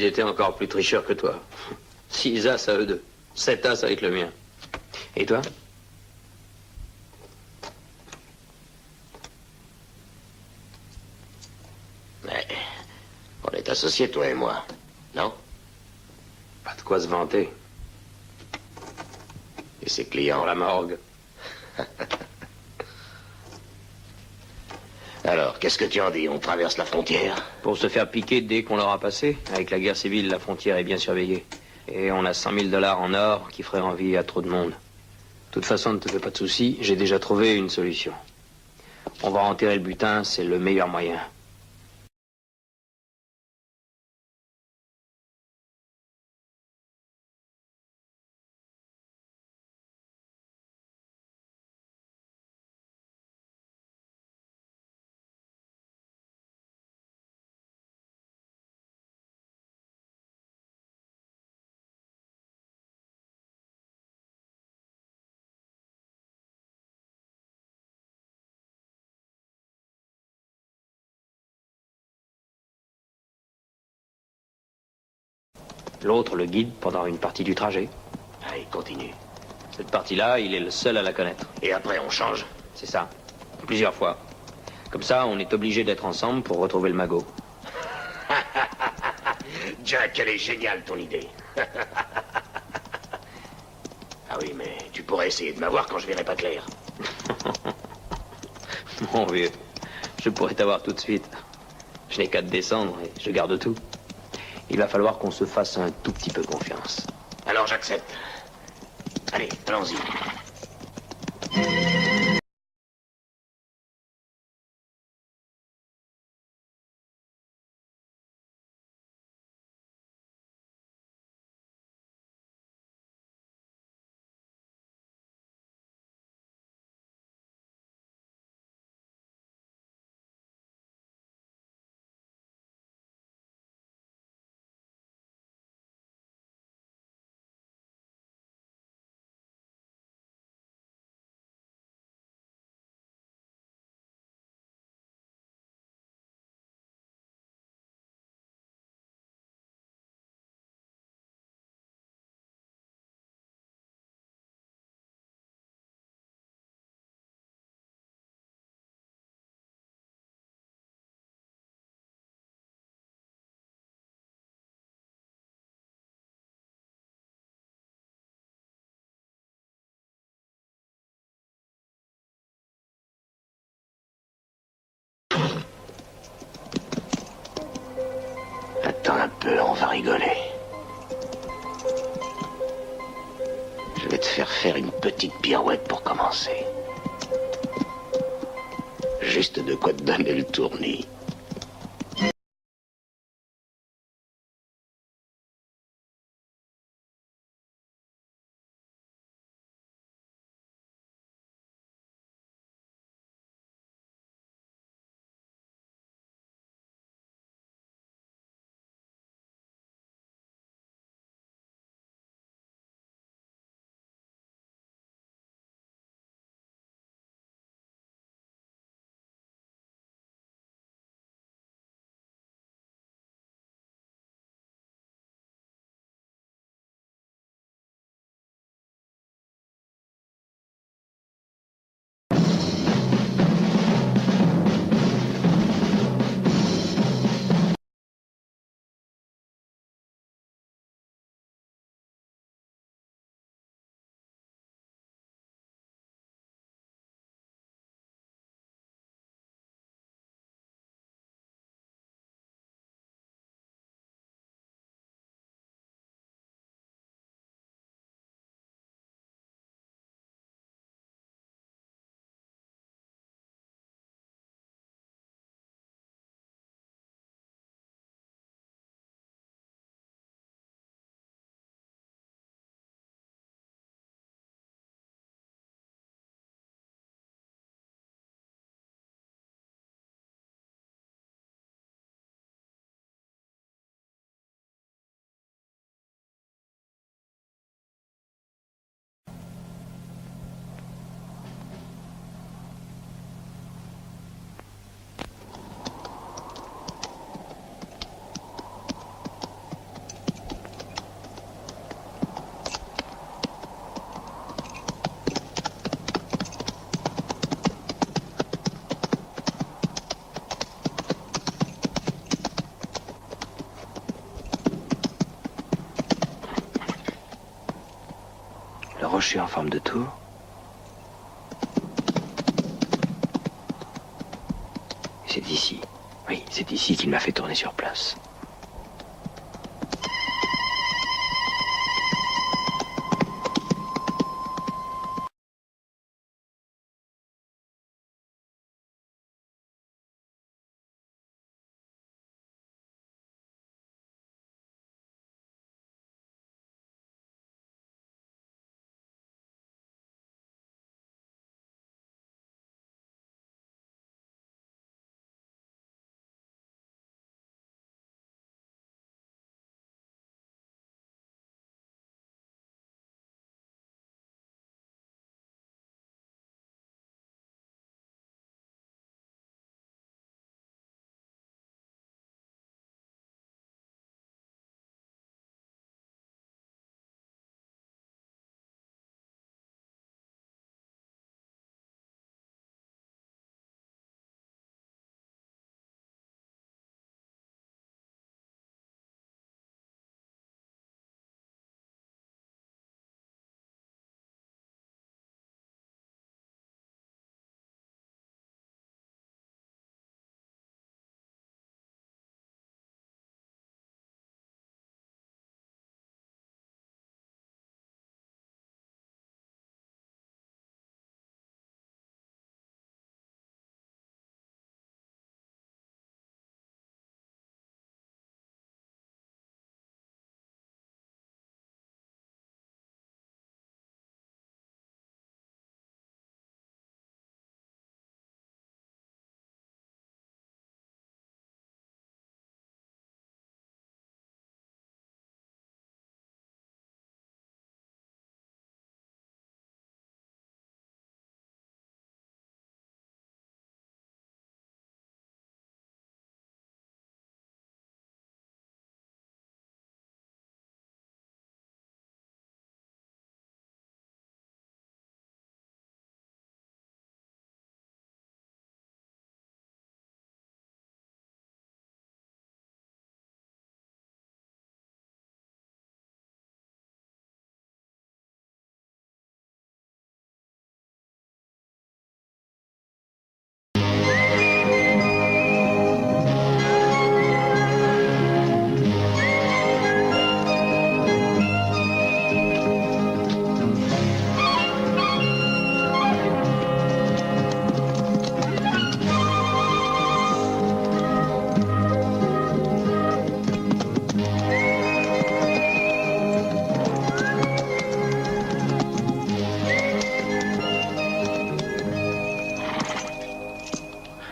j'étais encore plus tricheur que toi. 6 as à eux deux. 7 as avec le mien. Et toi? Mais on est associés, toi et moi, non? Pas de quoi se vanter. Et ses clients? Pour la morgue. Alors, qu'est-ce que tu en dis? On traverse la frontière? Pour se faire piquer dès qu'on l'aura passé. Avec la guerre civile, la frontière est bien surveillée. Et on a 100 000 $ en or qui ferait envie à trop de monde. De toute façon, ne te fais pas de soucis, j'ai déjà trouvé une solution. On va enterrer le butin, c'est le meilleur moyen. L'autre le guide pendant une partie du trajet. Allez, continue. Cette partie-là, il est le seul à la connaître. Et après, on change? C'est ça. Plusieurs fois. Comme ça, on est obligé d'être ensemble pour retrouver le magot. Jack, elle est géniale, ton idée. Ah oui, mais tu pourrais essayer de m'avoir quand je verrai pas clair. Mon vieux, je pourrais t'avoir tout de suite. Je n'ai qu'à te descendre et je garde tout. Il va falloir qu'on se fasse un tout petit peu confiance. Alors j'accepte. Allez, allons-y. Attends un peu, on va rigoler. Je vais te faire une petite pirouette pour commencer. Juste de quoi te donner le tournis. crochet en forme de tour. C'est ici. Oui, c'est ici qu'il m'a fait tourner sur place.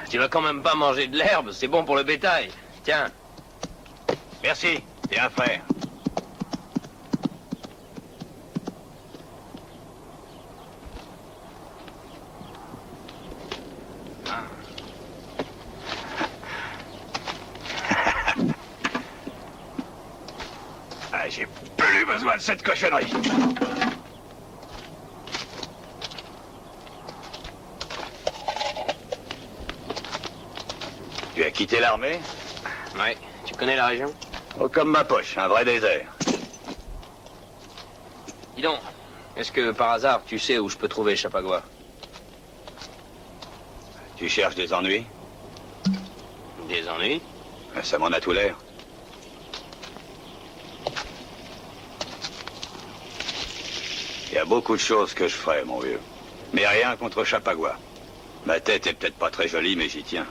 Tu vas quand même pas manger de l'herbe, c'est bon pour le bétail. Tiens. Merci, t'es un frère. Ah, j'ai plus besoin de cette cochonnerie. Tu as quitté l'armée? Ouais, tu connais la région? Oh, comme ma poche, un vrai désert. Dis donc, est-ce que par hasard tu sais où je peux trouver Chapagua? Tu cherches des ennuis? Des ennuis? Ça m'en a tout l'air. Il y a beaucoup de choses que je ferais, mon vieux. Mais rien contre Chapagua. Ma tête est peut-être pas très jolie, mais j'y tiens.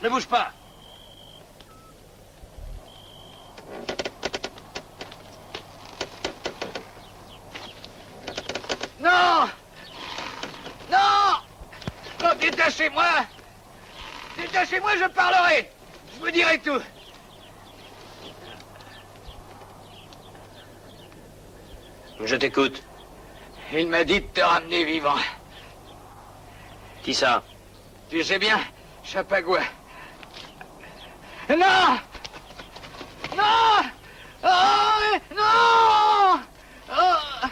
Ne bouge pas. Non! Non! Reviens chez moi! Détachez-moi, je parlerai. Je vous dirai tout. Je t'écoute. Il m'a dit de te ramener vivant. Qui ça? Tu sais bien, Chapagua. Non! Non! Oh, non! Oh!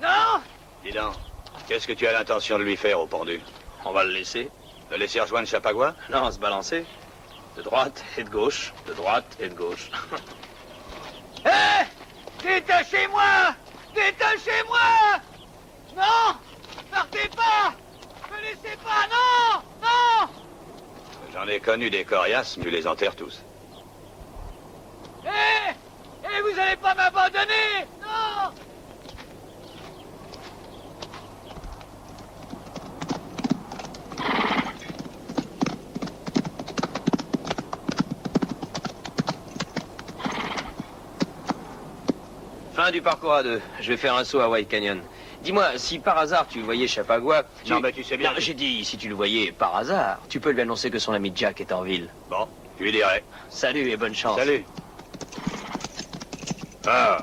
Non! Dis donc, qu'est-ce que tu as l'intention de lui faire au pendu? On va le laisser. De laisser rejoindre Chapagua? Non, se balancer. De droite et de gauche, de droite et de gauche. Hé! Détachez-moi! Détachez-moi! Non! Partez pas! Ne me laissez pas! Non! Non! J'en ai connu des coriaces, mais tu les enterres tous. Hé! Hé, vous allez pas m'abandonner! Non! Fin du parcours à deux. Je vais faire un saut à White Canyon. Dis-moi, si par hasard tu voyais Chapagua... Non, mais tu sais bien... Non, j'ai dit, si tu le voyais par hasard, tu peux lui annoncer que son ami Jack est en ville. Bon, tu lui dirai. Salut et bonne chance. Salut. Ah.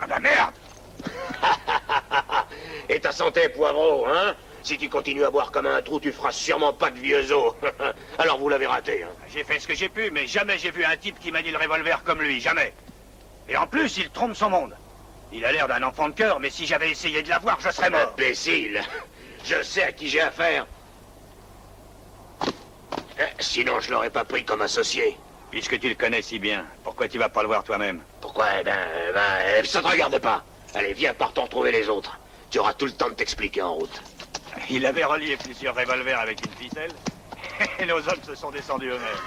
Ah bah merde! Et ta santé, poivreau, hein? Si tu continues à boire comme un trou, tu feras sûrement pas de vieux os. Alors vous l'avez raté, hein? J'ai fait ce que j'ai pu, mais jamais j'ai vu un type qui manie le revolver comme lui, jamais. Et en plus, il trompe son monde. Il a l'air d'un enfant de cœur, mais si j'avais essayé de l'avoir, je serais mort. Imbécile! Je sais à qui j'ai affaire. Sinon, je l'aurais pas pris comme associé. Puisque tu le connais si bien, pourquoi tu vas pas le voir toi-même? Pourquoi? Ça te regarde pas. Allez, viens, partons trouver les autres. Tu auras tout le temps de t'expliquer en route. Il avait relié plusieurs revolvers avec une ficelle, et nos hommes se sont descendus eux-mêmes.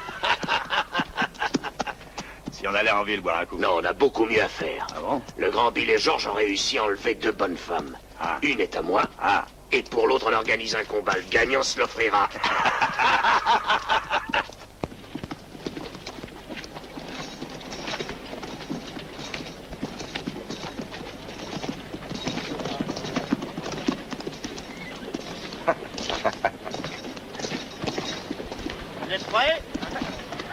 Si on allait en ville boire un coup. Non, on a beaucoup mieux à faire. Ah bon? Le grand Bill et George ont réussi à enlever 2 bonnes femmes. Ah. Une est à moi. Ah. Et pour l'autre, on organise un combat. Le gagnant se l'offrira. Vous êtes prêts?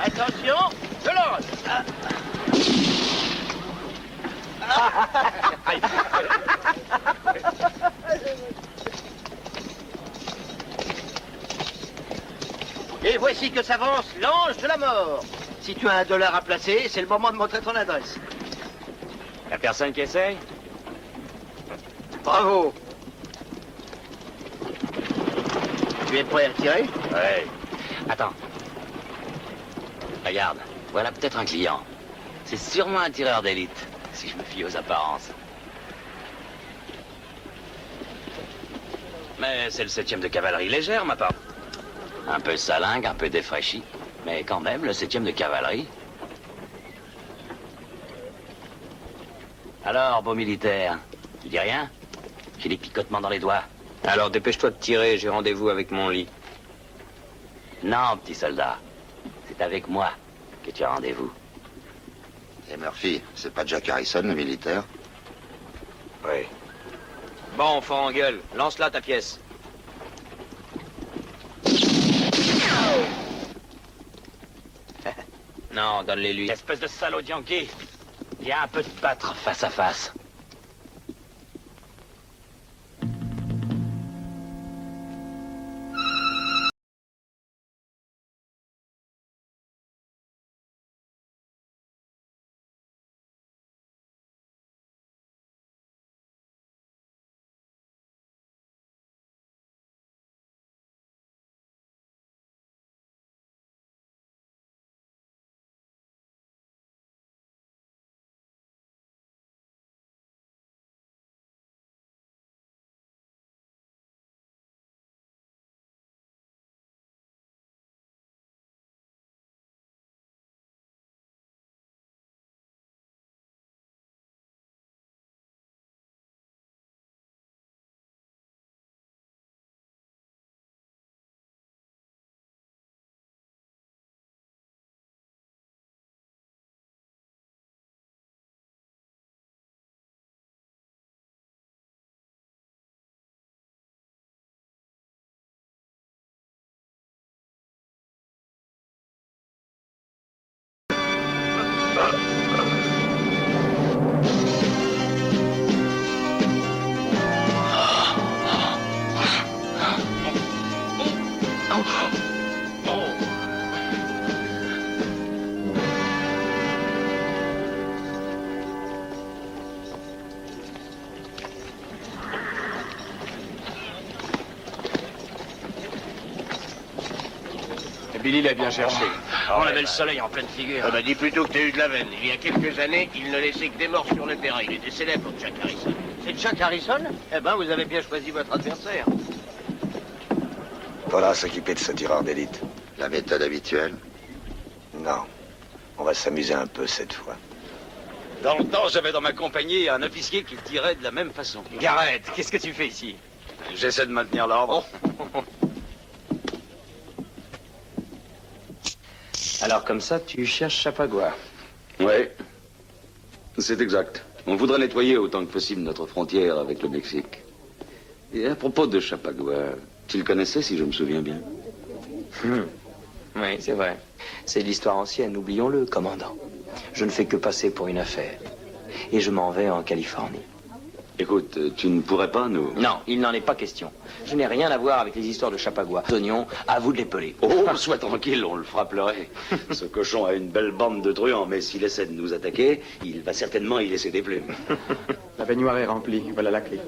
Attention, je lance. Et voici que s'avance l'ange de la mort. Si tu as $1 à placer, c'est le moment de montrer ton adresse. Y'a personne qui essaye? Bravo. Tu es prêt à tirer? Ouais. Attends. Regarde, voilà peut-être un client. C'est sûrement un tireur d'élite, si je me fie aux apparences. Mais c'est le 7e de cavalerie légère, ma part. Un peu salingue, un peu défraîchi, mais quand même le 7e de cavalerie. Alors, beau militaire, tu dis rien? J'ai des picotements dans les doigts. Alors dépêche-toi de tirer, j'ai rendez-vous avec mon lit. Non, petit soldat, c'est avec moi que tu as rendez-vous. Et Murphy, c'est pas Jack Harrison, le militaire? Oui. Bon, fort en gueule, lance-la ta pièce. Non, donne-les lui. Espèce de salaud de Yankee. Viens un peu te battre face à face. Billy l'a bien cherché. On avait le soleil en pleine figure. Ah bah dis plutôt que t'as eu de la veine. Il y a quelques années, il ne laissait que des morts sur le terrain. Il était célèbre, Jack Harrison. C'est Jack Harrison? Eh ben, vous avez bien choisi votre adversaire. Faudra s'occuper de ce tireur d'élite. La méthode habituelle. Non. On va s'amuser un peu cette fois. Dans le temps, j'avais dans ma compagnie un officier qui tirait de la même façon. Garrett, qu'est-ce que tu fais ici? J'essaie de maintenir l'ordre. Alors comme ça, tu cherches Chapagua. Oui, c'est exact. On voudrait nettoyer autant que possible notre frontière avec le Mexique. Et à propos de Chapagua, tu le connaissais, si je me souviens bien? Oui, c'est vrai. C'est l'histoire ancienne, oublions-le, commandant. Je ne fais que passer pour une affaire. Et je m'en vais en Californie. Écoute, tu ne pourrais pas nous... Non, il n'en est pas question. Je n'ai rien à voir avec les histoires de Chapagua. Oignons, à vous de les peler. Oh, sois tranquille, on le fera pleurer. Ce cochon a une belle bande de truands, mais s'il essaie de nous attaquer, il va certainement y laisser des plumes. La baignoire est remplie, voilà la clé.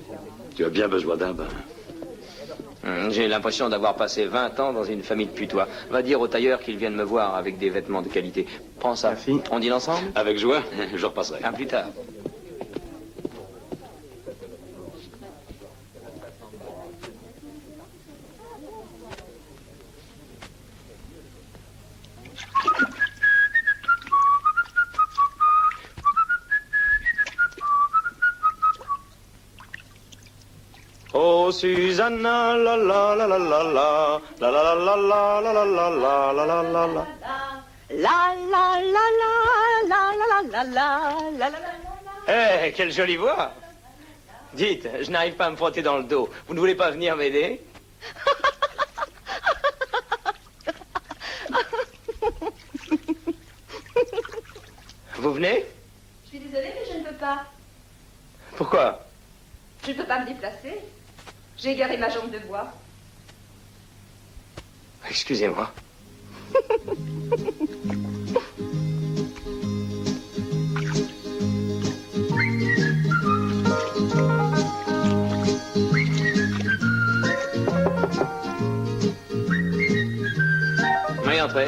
Tu as bien besoin d'un bain. J'ai l'impression d'avoir passé 20 ans dans une famille de putois. Va dire au tailleur qu'il vienne me voir avec des vêtements de qualité. Prends ça. La fille. On dîne ensemble? Avec joie, je repasserai. À plus tard. Oh Susanna, la la la la la la, la la la la la la la la la la la la. La la la la la la la la la la. Eh, quelle jolie voix! Dites, je n'arrive pas à me frotter dans le dos. Vous ne voulez pas venir m'aider? Vous venez? Je suis désolée, mais je ne peux pas. Pourquoi? Je ne peux pas me déplacer. J'ai égaré ma jambe de bois. Excusez-moi. Oui, entrez.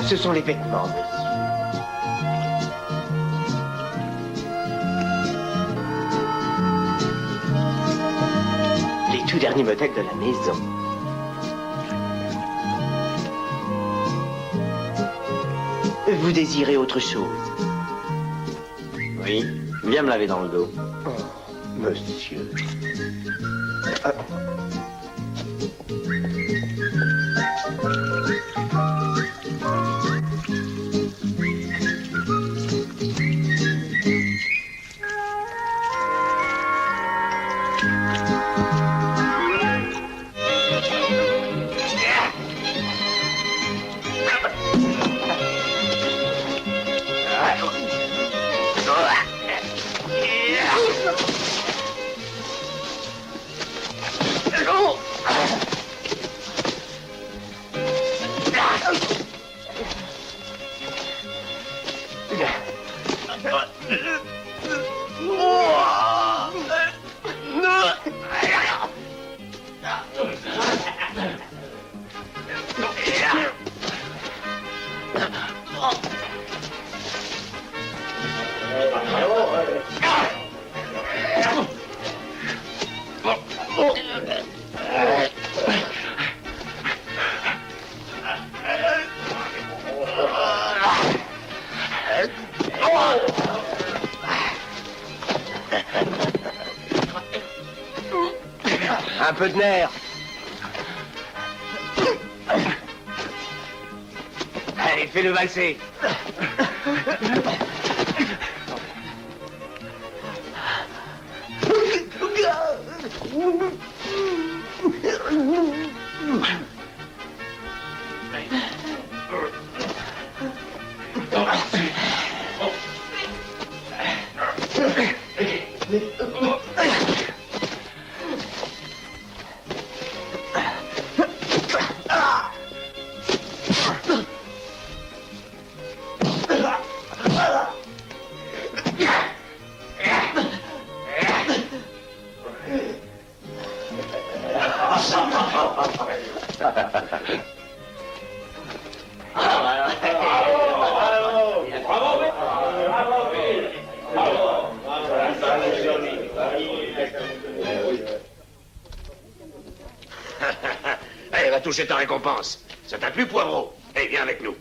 Ce sont les vêtements, monsieur. Les tout derniers modèles de la maison. Vous désirez autre chose? Oui, viens me laver dans le dos. Oh, monsieur. Un peu de nerf. Allez, fais-le valser. Allez, va toucher ta récompense. Ça t'a plu, Poivreau? Eh, viens avec nous.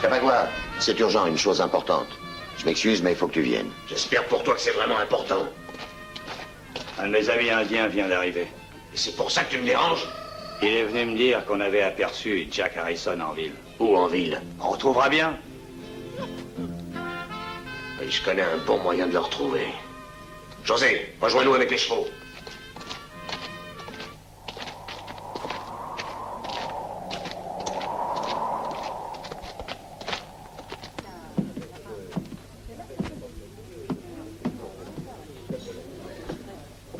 Chapagua, c'est urgent, une chose importante. Je m'excuse, mais il faut que tu viennes. J'espère pour toi que c'est vraiment important. Un de mes amis indiens vient d'arriver. Et c'est pour ça que tu me déranges? Il est venu me dire qu'on avait aperçu Jack Harrison en ville. Où en ville? On retrouvera bien. Et je connais un bon moyen de le retrouver. José, rejoins-nous avec les chevaux.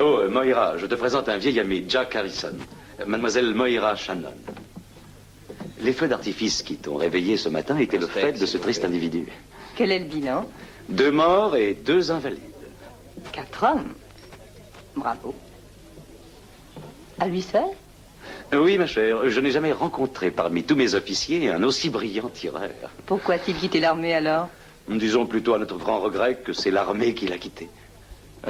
Oh, Moira, je te présente un vieil ami, Jack Harrison. Mademoiselle Moira Shannon. Les feux d'artifice qui t'ont réveillé ce matin étaient le fait de ce triste individu. Quel est le bilan? 2 morts et 2 invalides. 4 hommes. Bravo. À lui seul? Oui, ma chère, je n'ai jamais rencontré parmi tous mes officiers un aussi brillant tireur. Pourquoi a-t-il quitté l'armée alors? Disons plutôt à notre grand regret que c'est l'armée qui l'a quitté.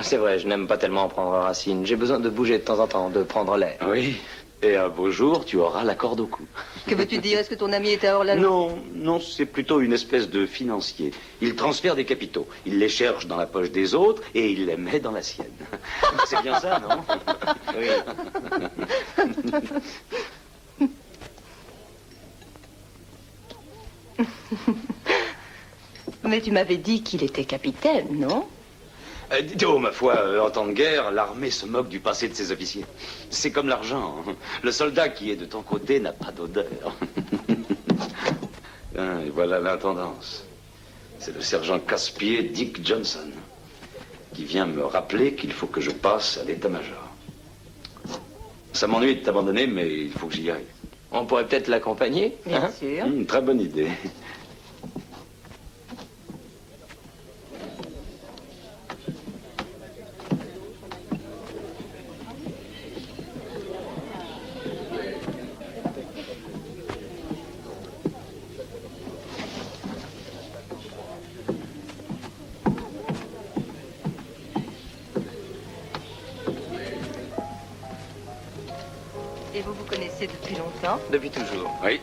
C'est vrai, je n'aime pas tellement prendre racine. J'ai besoin de bouger de temps en temps, de prendre l'air. Oui, et un beau jour, tu auras la corde au cou. Que veux-tu dire? Est-ce que ton ami était hors la loi? Non, non, c'est plutôt une espèce de financier. Il transfère des capitaux. Il les cherche dans la poche des autres et il les met dans la sienne. C'est bien ça, non? Oui. Mais tu m'avais dit qu'il était capitaine, non? Oh, ma foi, en temps de guerre, l'armée se moque du passé de ses officiers. C'est comme l'argent. Le soldat qui est de ton côté n'a pas d'odeur. Et voilà l'intendance. C'est le sergent casse-pied Dick Johnson qui vient me rappeler qu'il faut que je passe à l'état-major. Ça m'ennuie de t'abandonner, mais il faut que j'y aille. On pourrait peut-être l'accompagner? Bien sûr. Une très bonne idée. Et vous vous connaissez depuis longtemps? Depuis toujours. Oui,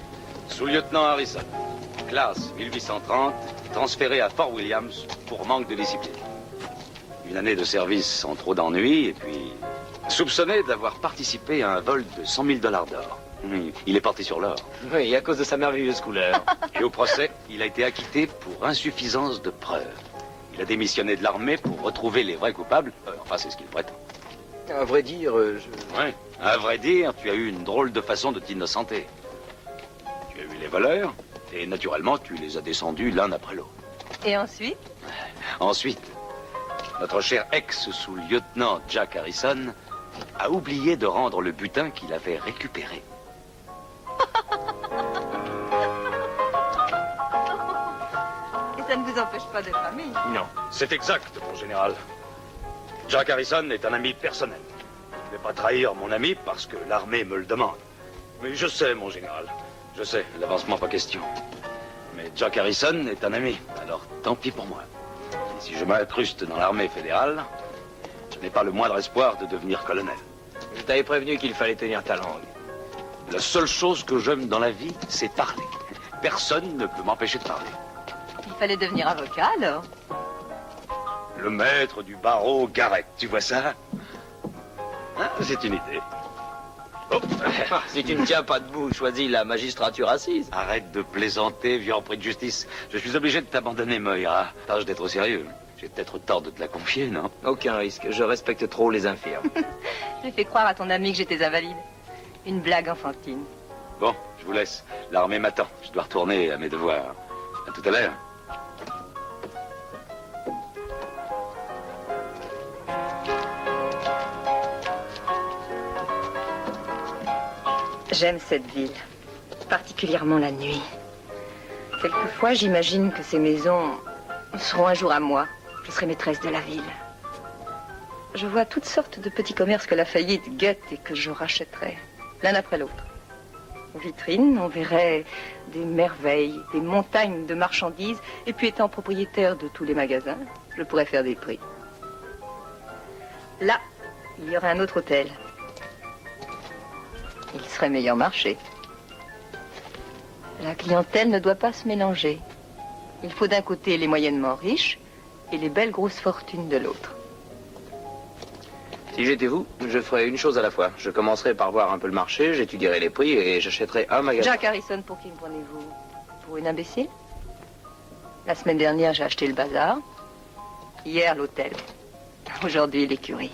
sous-lieutenant Harrison. Classe 1830, transféré à Fort Williams pour manque de discipline. Une année de service sans trop d'ennuis, et puis soupçonné d'avoir participé à un vol de 100 000 $ d'or. Il est parti sur l'or. Oui, à cause de sa merveilleuse couleur. Et au procès, il a été acquitté pour insuffisance de preuves. Il a démissionné de l'armée pour retrouver les vrais coupables. Enfin, c'est ce qu'il prétend. À vrai dire, Oui, à vrai dire, tu as eu une drôle de façon de t'innocenter. Tu as eu les voleurs, et naturellement, tu les as descendus l'un après l'autre. Et ensuite? Ensuite, notre cher ex-sous-lieutenant Jack Harrison a oublié de rendre le butin qu'il avait récupéré. Et ça ne vous empêche pas d'être amis? Non, c'est exact, mon général. Jack Harrison est un ami personnel. Je ne vais pas trahir mon ami parce que l'armée me le demande. Mais je sais, mon général. Je sais, l'avancement pas question. Mais Jack Harrison est un ami, alors tant pis pour moi. Et si je m'incruste dans l'armée fédérale, je n'ai pas le moindre espoir de devenir colonel. je t'avais prévenu qu'il fallait tenir ta langue. La seule chose que j'aime dans la vie, c'est parler. Personne ne peut m'empêcher de parler. Il fallait devenir avocat alors? Le maître du barreau Garrett, tu vois ça? Hein, c'est une idée. Oh. Si tu ne tiens pas debout, choisis la magistrature assise. Arrête de plaisanter, vieux empris de justice. Je suis obligé de t'abandonner, Moira. Tâche d'être sérieux. J'ai peut-être tort de te la confier, non? Aucun risque, je respecte trop les infirmes. J'ai fait croire à ton ami que j'étais invalide. Une blague enfantine. Bon, je vous laisse. L'armée m'attend. Je dois retourner à mes devoirs. À tout à l'heure. J'aime cette ville, particulièrement la nuit. Quelquefois, j'imagine que ces maisons seront un jour à moi. Je serai maîtresse de la ville. Je vois toutes sortes de petits commerces que la faillite guette et que je rachèterai, l'un après l'autre. Aux vitrines, on verrait des merveilles, des montagnes de marchandises, et puis étant propriétaire de tous les magasins, je pourrais faire des prix. Là, il y aurait un autre hôtel. Il serait meilleur marché. La clientèle ne doit pas se mélanger. Il faut d'un côté les moyennement riches et les belles grosses fortunes de l'autre. Si j'étais vous, je ferais une chose à la fois. Je commencerai par voir un peu le marché, j'étudierai les prix et j'achèterai un magasin. Jack Harrison, pour qui me prenez-vous? Pour une imbécile? La semaine dernière, j'ai acheté le bazar. Hier, l'hôtel. Aujourd'hui, l'écurie.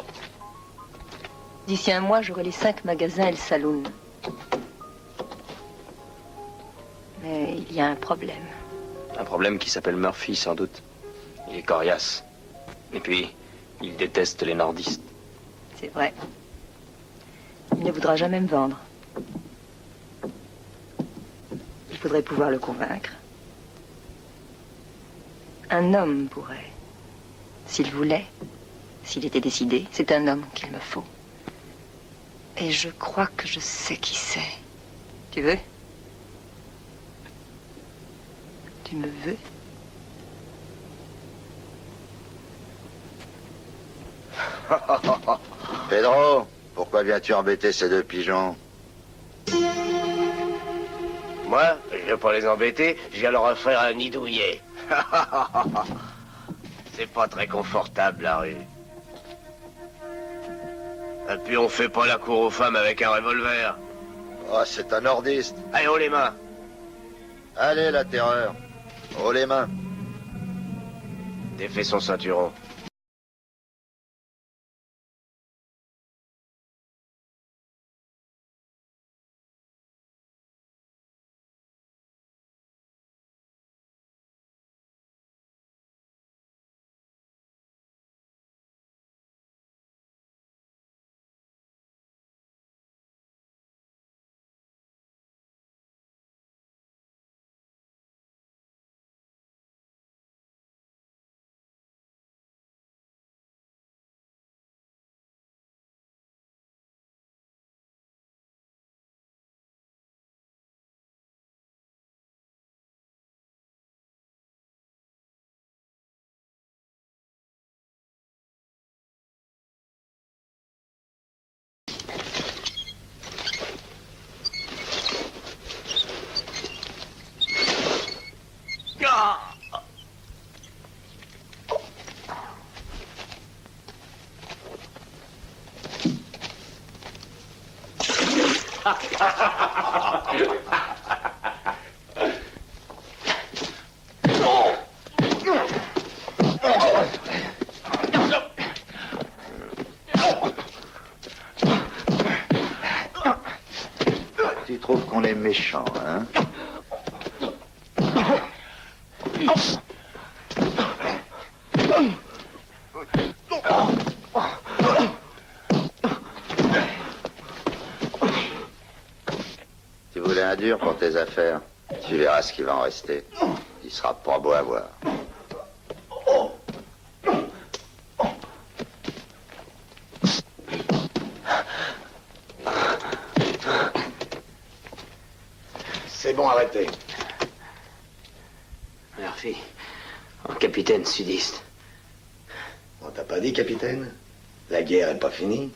D'ici un mois, j'aurai les 5 magasins et le saloon. Mais il y a un problème. Un problème qui s'appelle Murphy, sans doute. Il est coriace. Et puis, il déteste les nordistes. C'est vrai. Il ne voudra jamais me vendre. Il faudrait pouvoir le convaincre. Un homme pourrait. S'il voulait, s'il était décidé, c'est un homme qu'il me faut. Et je crois que je sais qui c'est. Tu veux? Tu me veux? Pedro, pourquoi viens-tu embêter ces 2 pigeons? Moi, je vais pas les embêter, je viens leur offrir un nid douillet. C'est pas très confortable, la rue. Et puis on fait pas la cour aux femmes avec un revolver. Oh, c'est un nordiste. Allez, haut les mains. Allez, la terreur. Haut les mains. Défais son ceinturon. Tu trouves qu'on est méchant, hein? Tu voulais un dur pour tes affaires. Tu verras ce qu'il va en rester. Il sera pas beau à voir. C'est bon, arrêtez. Murphy, un capitaine sudiste. On t'a pas dit, capitaine? La guerre est pas finie.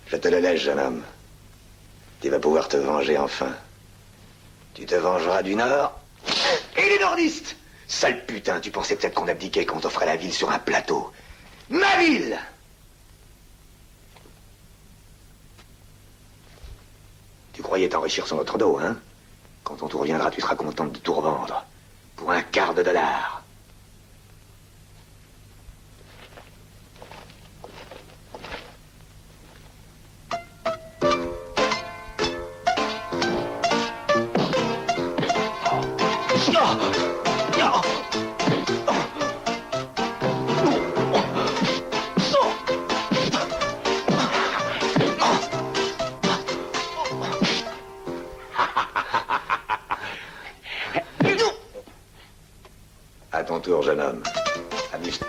Je te le laisse, jeune homme. Tu vas pouvoir te venger enfin. Tu te vengeras du Nord et les nordistes. Sale putain, tu pensais peut-être qu'on abdiquait quand on t'offrait la ville sur un plateau. Ma ville! Tu croyais t'enrichir sur notre dos, hein? Quand ton tour viendra, tu seras contente de tout revendre. Pour $0,15. À ton tour, jeune homme. Amuse-toi.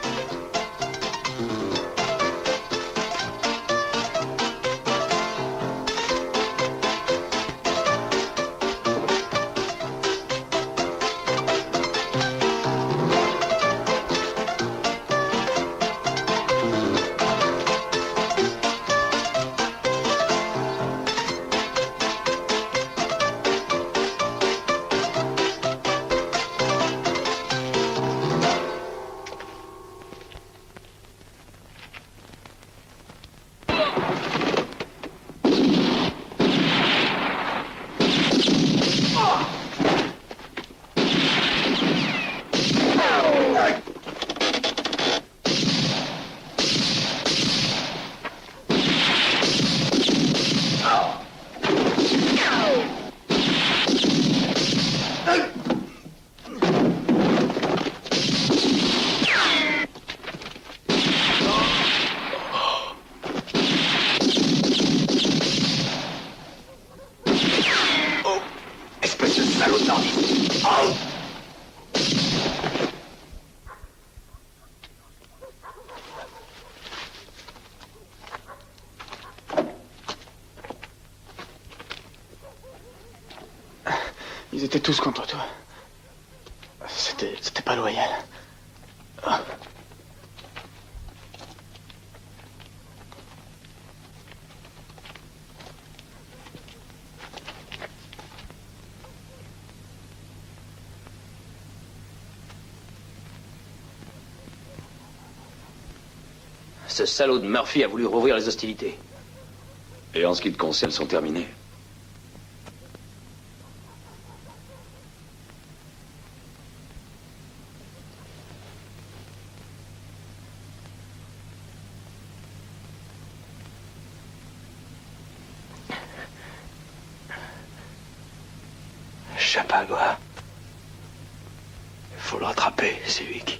Ils étaient tous contre toi. C'était pas loyal. Ce salaud de Murphy a voulu rouvrir les hostilités. Et en ce qui te concerne, elles sont terminées. Chapagua. Il faut le rattraper, c'est lui qui...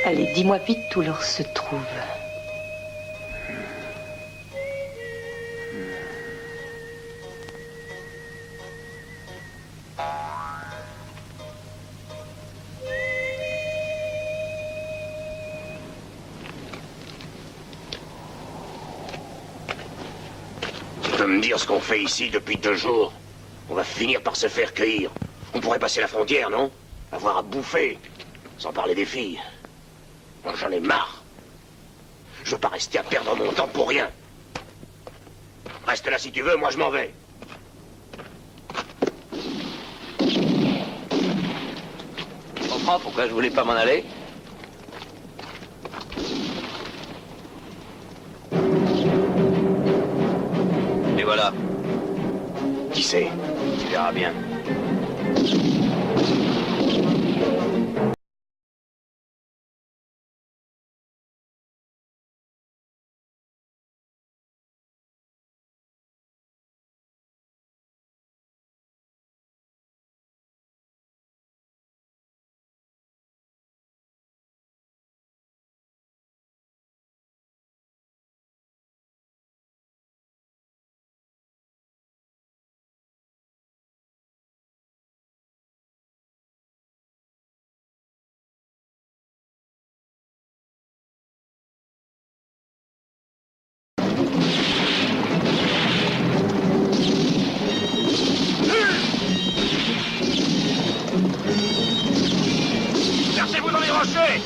Allez, dis-moi vite où l'or se trouve. Tu peux me dire ce qu'on fait ici depuis 2 jours? On va finir par se faire cueillir. On pourrait passer la frontière, non? Avoir à bouffer. Sans parler des filles. Moi, j'en ai marre. Je veux pas rester à perdre mon temps pour rien. Reste là si tu veux, moi je m'en vais. Tu comprends pourquoi je voulais pas m'en aller? Et voilà. Qui c'est? Tu verras bien. tuer!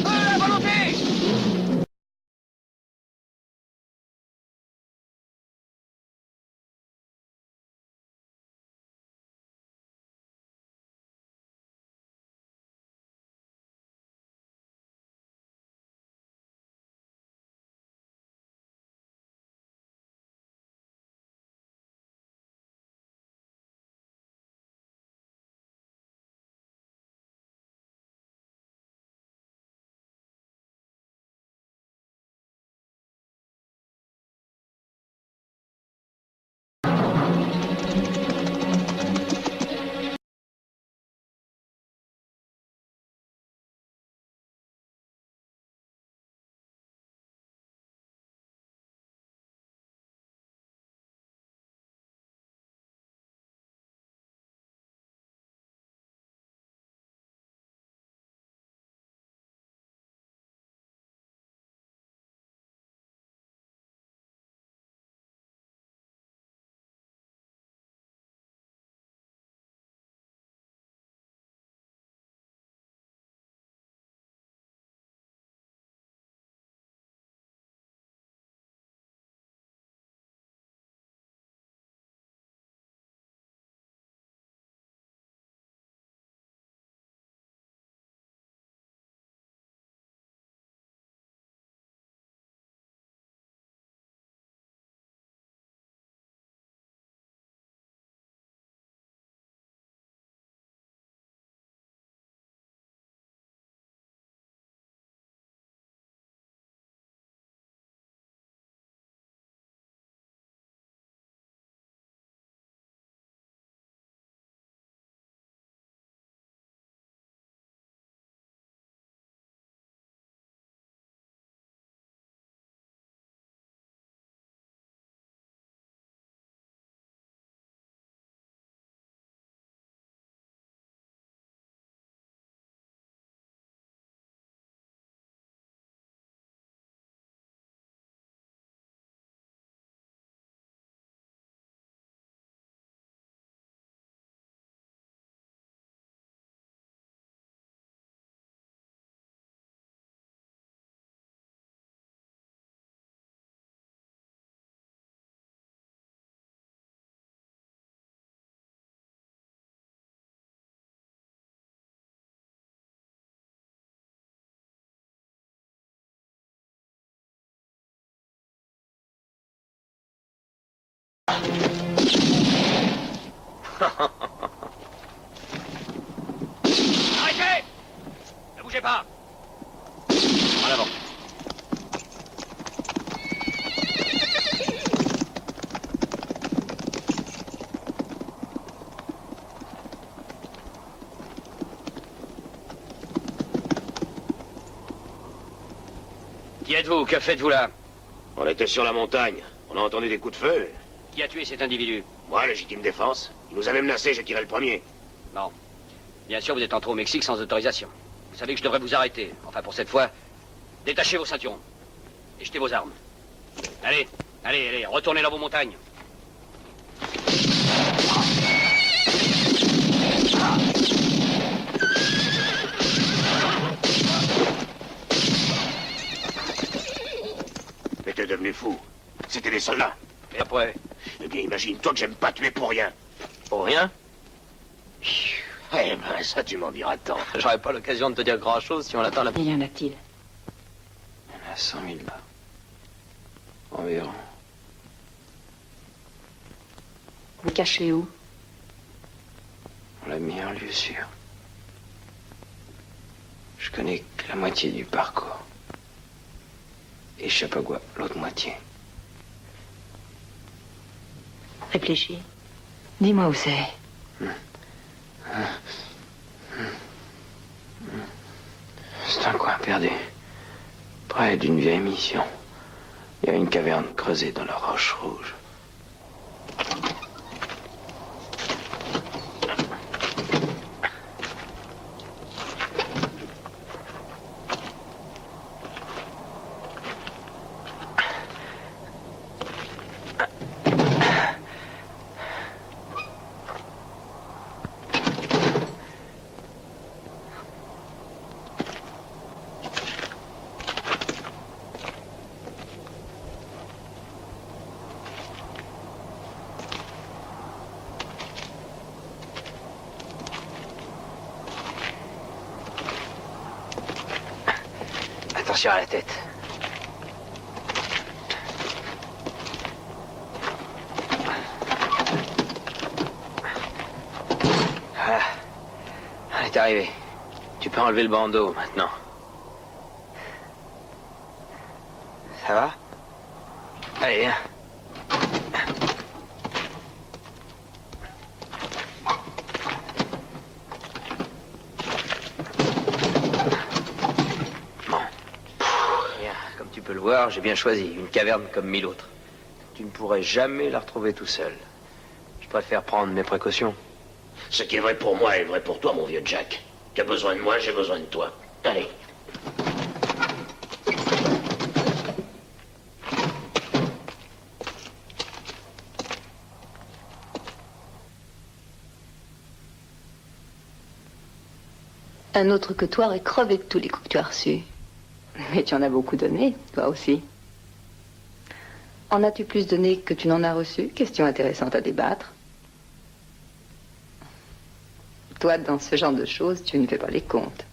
La volonté! Arrêtez! Ne bougez pas! En avant. Qui êtes-vous? Que faites-vous là? On était sur la montagne. On a entendu des coups de feu. Qui a tué cet individu? Moi, légitime défense. Il nous avait menacé, j'ai tiré le premier. Non. Bien sûr, vous êtes entré au Mexique sans autorisation. Vous savez que je devrais vous arrêter. Enfin, pour cette fois, détachez vos ceintures. Et jetez vos armes. Allez, allez, allez, retournez dans vos montagnes. Mais t'es devenu fou. C'était des soldats. Et après? Eh bien, imagine-toi que j'aime pas tuer pour rien. Pour rien? Eh ben, ça, tu m'en diras tant. J'aurais pas l'occasion de te dire grand-chose si on attend la... Il y en a-t-il? Il y en a 100 000 là. Environ. Vous cachez où? On l'a mis en lieu sûr. Je connais que la moitié du parcours. Et je sais pas quoi, l'autre moitié. Réfléchis. Dis-moi où c'est. C'est un coin perdu. Près d'une vieille mission. Il y a une caverne creusée dans la roche rouge. Attention à la tête. Voilà. On est arrivé. Tu peux enlever le bandeau maintenant. Ça va? Allez, viens. Bon. Bien, comme tu peux le voir, j'ai bien choisi. Une caverne comme 1000 autres. Tu ne pourrais jamais la retrouver tout seul. Je préfère prendre mes précautions. Ce qui est vrai pour moi est vrai pour toi, mon vieux Jack. Tu as besoin de moi, j'ai besoin de toi. Allez. Un autre que toi aurait crevé de tous les coups que tu as reçus. Mais tu en as beaucoup donné, toi aussi. En as-tu plus donné que tu n'en as reçu? Question intéressante à débattre. Toi, dans ce genre de choses, tu ne fais pas les comptes.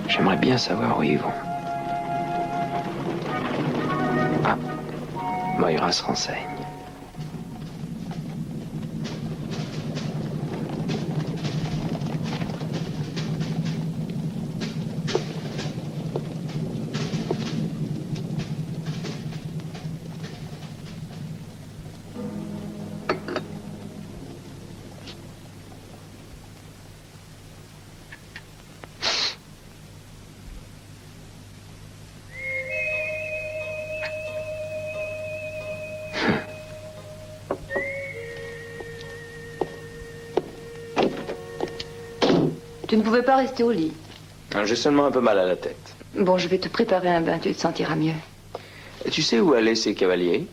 J'aimerais bien savoir où ils vont. Ah, Moira se renseigne. Tu ne pouvais pas rester au lit. J'ai seulement un peu mal à la tête. Bon, je vais te préparer un bain, tu te sentiras mieux. Et tu sais où allaient ces cavaliers?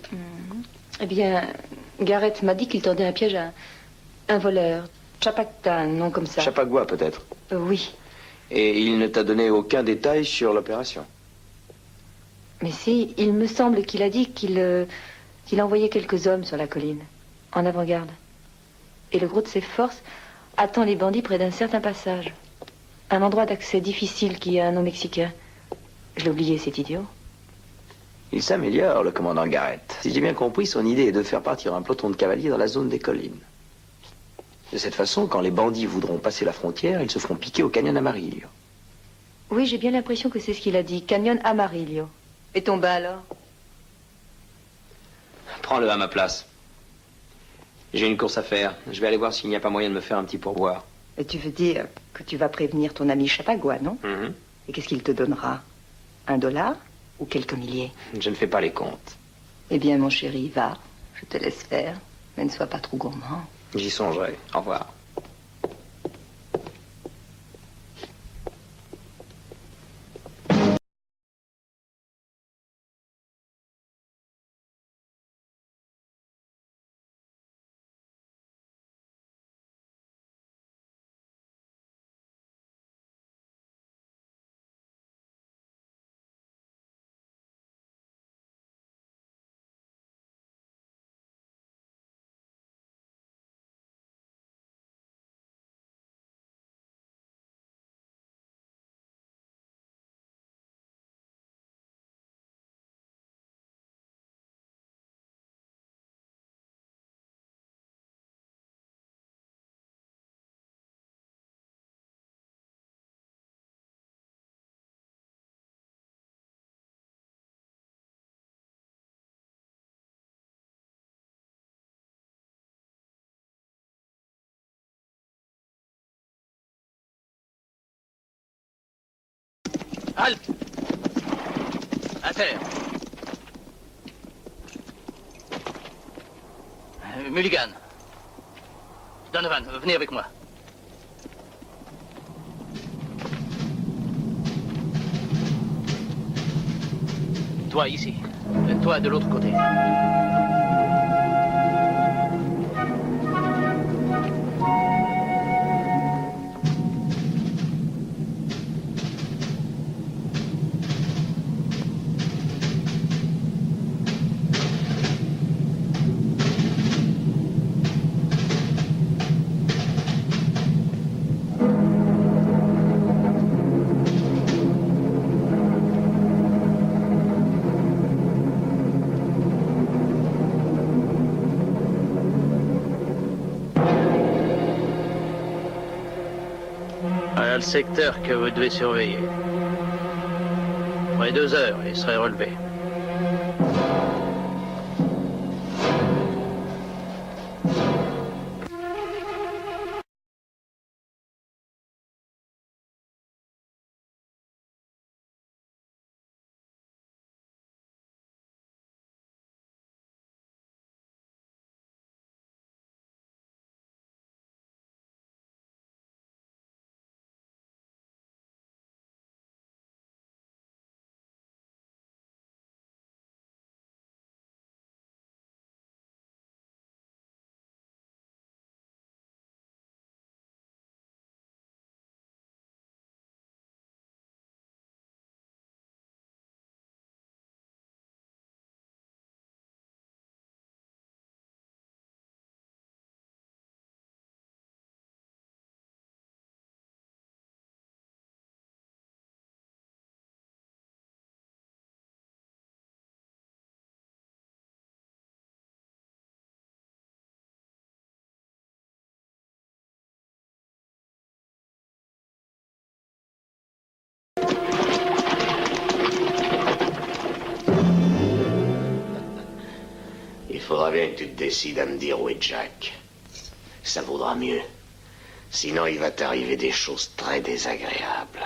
Eh bien, Garrett m'a dit qu'il tendait un piège à un voleur. Chapakta, un nom comme ça. Chapagua, peut-être. Oui. Et il ne t'a donné aucun détail sur l'opération? Mais si, il me semble qu'il a dit qu'il a envoyé quelques hommes sur la colline, en avant-garde. Et le gros de ses forces attend les bandits près d'un certain passage. Un endroit d'accès difficile qui a un nom mexicain. Je l'ai oublié, c'est idiot. Il s'améliore, le commandant Garrett. Si j'ai bien compris, son idée est de faire partir un peloton de cavaliers dans la zone des collines. De cette façon, quand les bandits voudront passer la frontière, ils se feront piquer au canyon Amarillo. Oui, j'ai bien l'impression que c'est ce qu'il a dit. Canyon Amarillo. Et ton bas alors? Prends-le à ma place. J'ai une course à faire. Je vais aller voir s'il n'y a pas moyen de me faire un petit pourboire. Et tu veux dire que tu vas prévenir ton ami Chapagua, non? Et qu'est-ce qu'il te donnera? $1 ou quelques milliers? Je ne fais pas les comptes. Eh bien, mon chéri, va. Je te laisse faire. Mais ne sois pas trop gourmand. J'y songerai. Au revoir. Halte! À terre. Mulligan. Donovan, venez avec moi. Toi ici. Toi de l'autre côté. Le secteur que vous devez surveiller. Après 2 heures, il serait relevé. Il faudra bien que tu te décides à me dire où est Jack. Ça vaudra mieux. Sinon, il va t'arriver des choses très désagréables.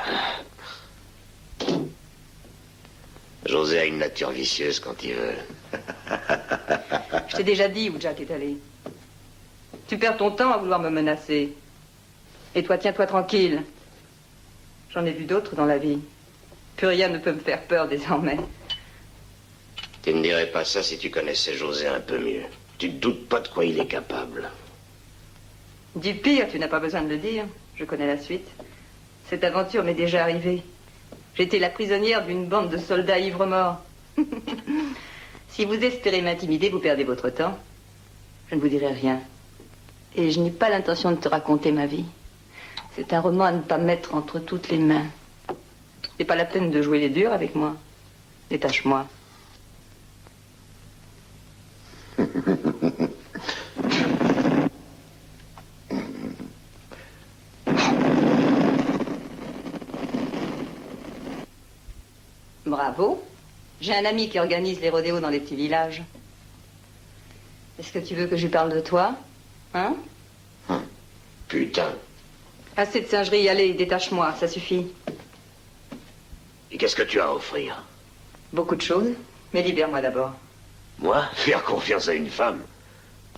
José a une nature vicieuse quand il veut. Je t'ai déjà dit où Jack est allé. Tu perds ton temps à vouloir me menacer. Et toi, tiens-toi tranquille. J'en ai vu d'autres dans la vie. Plus rien ne peut me faire peur désormais. Tu ne dirais pas ça si tu connaissais José un peu mieux. Tu ne doutes pas de quoi il est capable. Du pire, tu n'as pas besoin de le dire. Je connais la suite. Cette aventure m'est déjà arrivée. J'étais la prisonnière d'une bande de soldats ivres-morts. Si vous espérez m'intimider, vous perdez votre temps. Je ne vous dirai rien. Et je n'ai pas l'intention de te raconter ma vie. C'est un roman à ne pas mettre entre toutes les mains. C'est pas la peine de jouer les durs avec moi. Détache-moi. Bravo. J'ai un ami qui organise les rodéos dans les petits villages. Est-ce que tu veux que je lui parle de toi? Hein? Putain. Assez de singerie, allez, détache-moi, ça suffit. Et qu'est-ce que tu as à offrir? Beaucoup de choses, mais libère-moi d'abord. Moi? Faire confiance à une femme?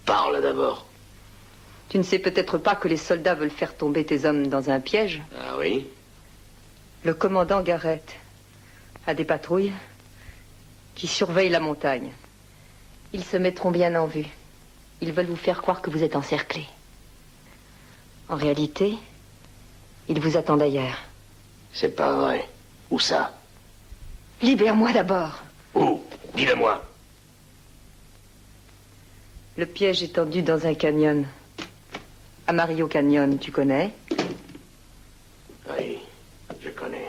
Parle d'abord. Tu ne sais peut-être pas que les soldats veulent faire tomber tes hommes dans un piège? Ah oui? Le commandant Garrett a des patrouilles qui surveillent la montagne. Ils se mettront bien en vue. Ils veulent vous faire croire que vous êtes encerclés. En réalité, ils vous attendent ailleurs. C'est pas vrai. Où ça? Libère-moi d'abord. Où? Dis-le-moi. Le piège est tendu dans un canyon. Amarillo Canyon, tu connais? Oui, je connais.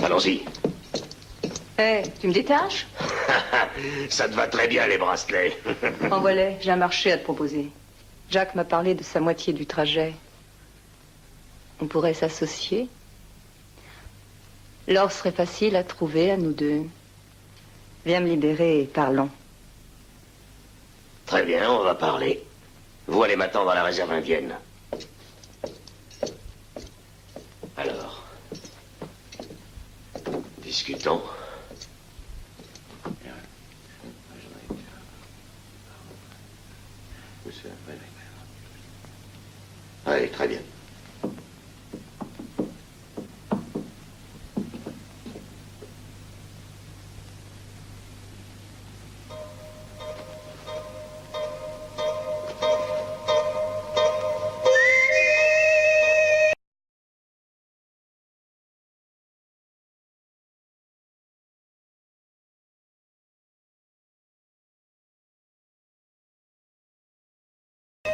Allons-y. Hé, tu me détaches? Ça te va très bien, les bracelets. Envoie-les, j'ai un marché à te proposer. Jacques m'a parlé de sa moitié du trajet. On pourrait s'associer. L'or serait facile à trouver à nous deux. Viens me libérer et parlons. Très bien, on va parler. Vous allez m'attendre à la réserve indienne. Alors, discutons. Oui, très bien.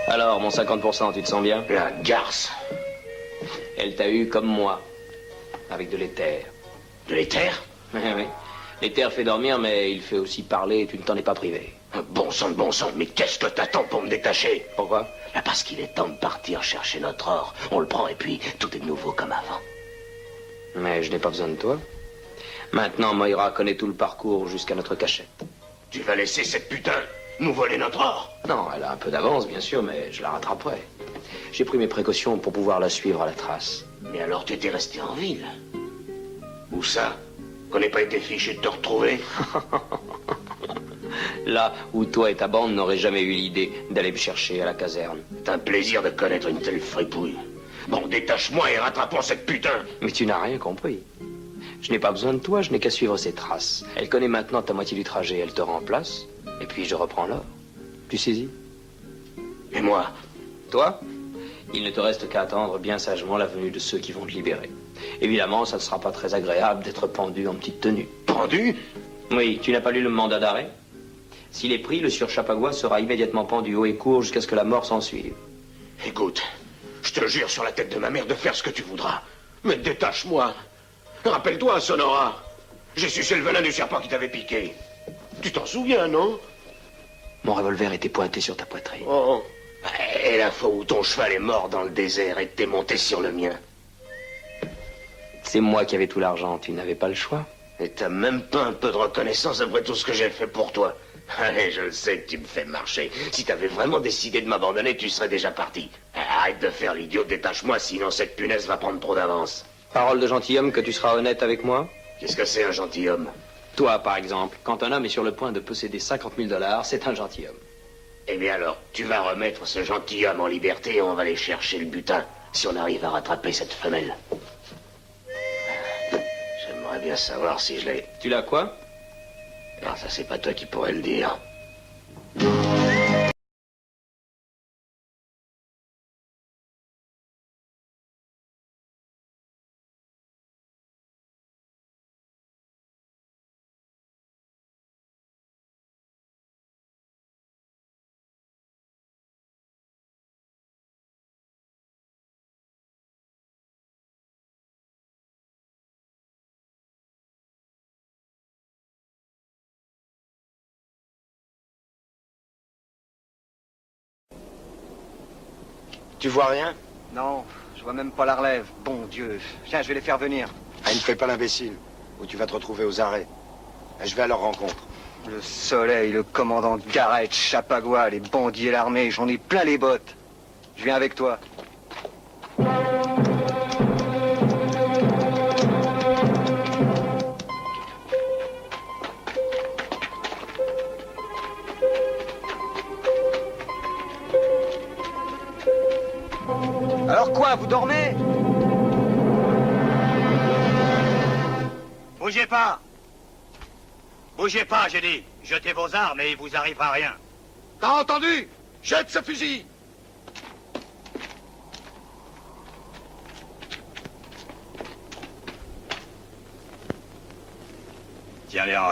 Alors, mon 50%, tu te sens bien? La garce. Elle t'a eu comme moi, avec de l'éther. De l'éther? Oui, oui. L'éther fait dormir, mais il fait aussi parler et tu ne t'en es pas privé. Bon sang, mais qu'est-ce que t'attends pour me détacher? Pourquoi? Là, parce qu'il est temps de partir chercher notre or. On le prend et puis tout est de nouveau comme avant. Mais je n'ai pas besoin de toi. Maintenant, Moira connaît tout le parcours jusqu'à notre cachette. Tu vas laisser cette putain nous voler notre or? Non, elle a un peu d'avance, bien sûr, mais je la rattraperai. J'ai pris mes précautions pour pouvoir la suivre à la trace. Mais alors tu étais resté en ville? Où ça? Qu'on n'ait pas été fiché de te retrouver? Là où toi et ta bande n'auraient jamais eu l'idée d'aller me chercher à la caserne. C'est un plaisir de connaître une telle fripouille. Bon, détache-moi et rattrapons cette putain. Mais tu n'as rien compris. Je n'ai pas besoin de toi, je n'ai qu'à suivre ses traces. Elle connaît maintenant ta moitié du trajet, elle te remplace, et puis je reprends l'or. Tu saisis? Et moi? Toi? Il ne te reste qu'à attendre bien sagement la venue de ceux qui vont te libérer. Évidemment, ça ne sera pas très agréable d'être pendu en petite tenue. Pendu? Oui, tu n'as pas lu le mandat d'arrêt? S'il est pris, le sieur Chapagua sera immédiatement pendu haut et court jusqu'à ce que la mort s'en suive. Écoute, je te jure sur la tête de ma mère de faire ce que tu voudras. Mais détache-moi. Rappelle-toi, Sonora. J'ai sucé le venin du serpent qui t'avait piqué. Tu t'en souviens, non? Mon revolver était pointé sur ta poitrine. Oh. Et la fois où ton cheval est mort dans le désert et t'es monté sur le mien. C'est moi qui avais tout l'argent, tu n'avais pas le choix. Et t'as même pas un peu de reconnaissance après tout ce que j'ai fait pour toi. Allez, je le sais que tu me fais marcher. Si t'avais vraiment décidé de m'abandonner, tu serais déjà parti. Arrête de faire l'idiot, détache-moi, sinon cette punaise va prendre trop d'avance. Parole de gentilhomme que tu seras honnête avec moi? Qu'est-ce que c'est un gentilhomme? Toi, par exemple, quand un homme est sur le point de posséder 50 000 $, c'est un gentilhomme. Eh bien alors, tu vas remettre ce gentilhomme en liberté et on va aller chercher le butin, si on arrive à rattraper cette femelle. J'aimerais bien savoir si je l'ai... Tu l'as quoi? Ah, ça c'est pas toi qui pourrais le dire. Tu vois rien? Non, je vois même pas la relève. Bon Dieu. Tiens, je vais les faire venir. Ah, ne fais pas l'imbécile, ou tu vas te retrouver aux arrêts. Je vais à leur rencontre. Le soleil, le commandant Garrett, Chapagua, les bandits et l'armée, j'en ai plein les bottes. Je viens avec toi. Alors quoi, vous dormez? Bougez pas! Bougez pas, j'ai dit. Jetez vos armes et il vous arrivera rien. T'as entendu? Jette ce fusil! Tiens-les en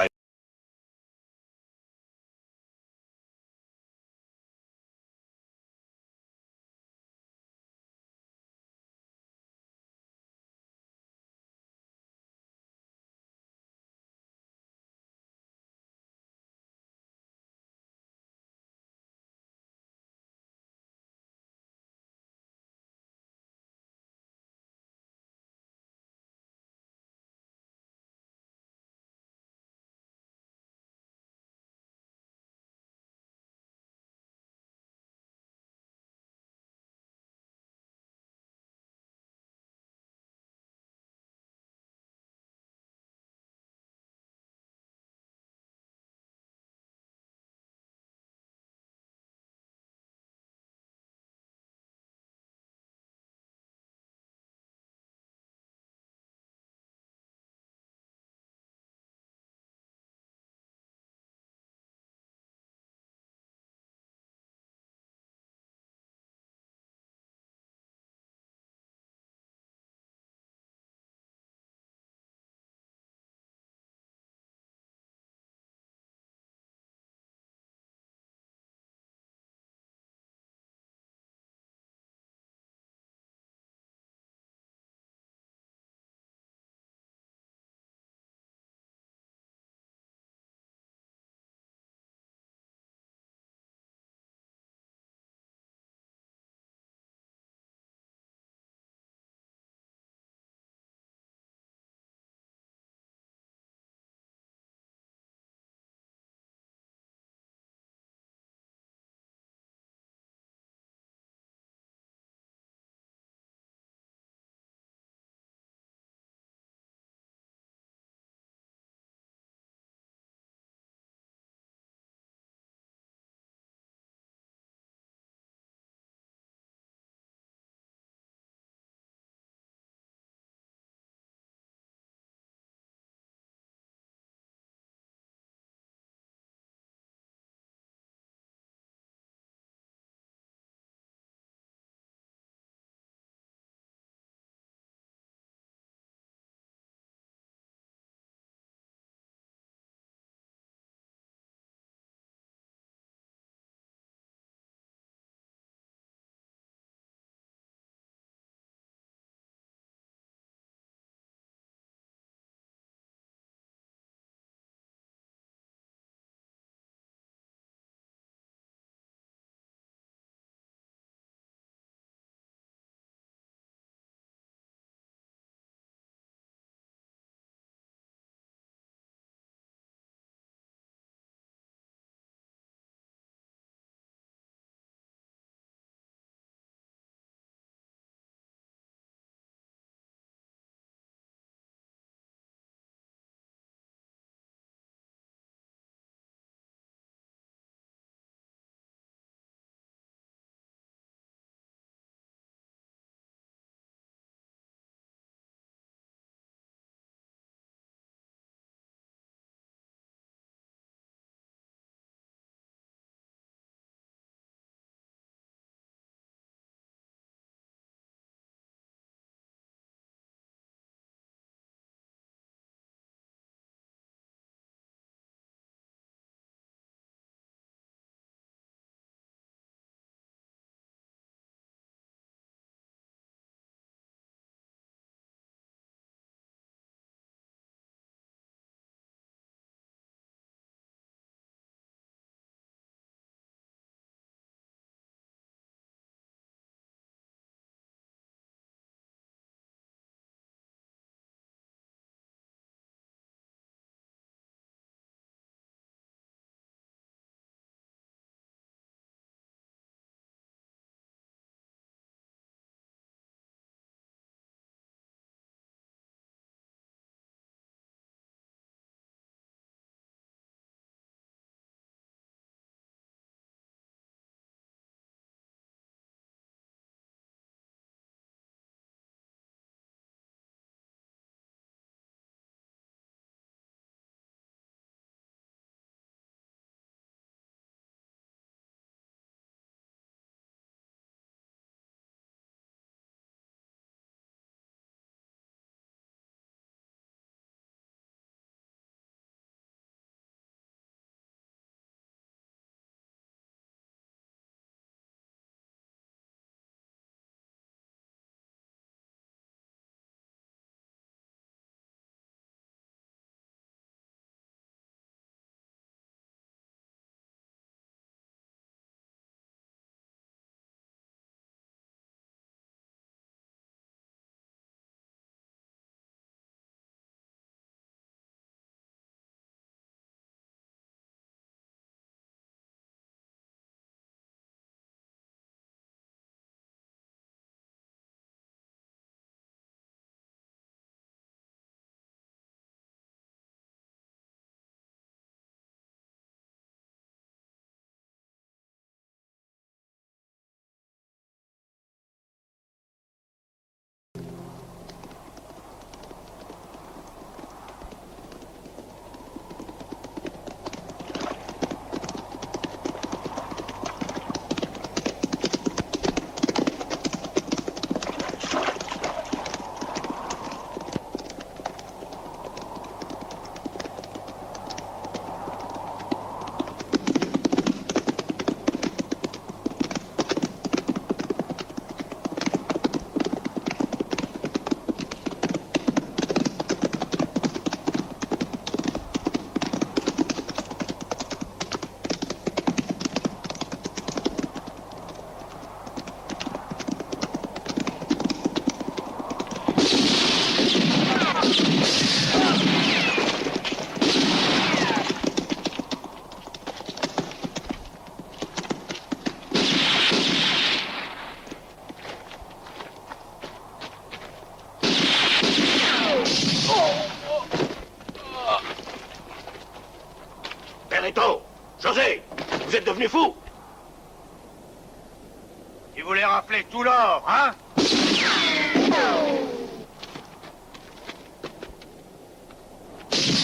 aller rafler tout l'or, hein?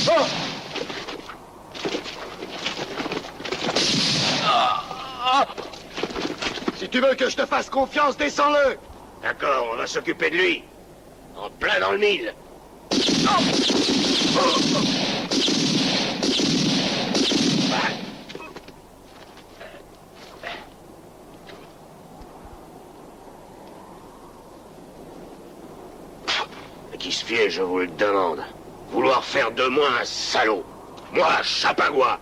Oh! Si tu veux que je te fasse confiance, descends-le! D'accord, on va s'occuper de lui. En plein dans le mille. Qui se fiait, je vous le demande. Vouloir faire de moi un salaud. Moi, Chapagua.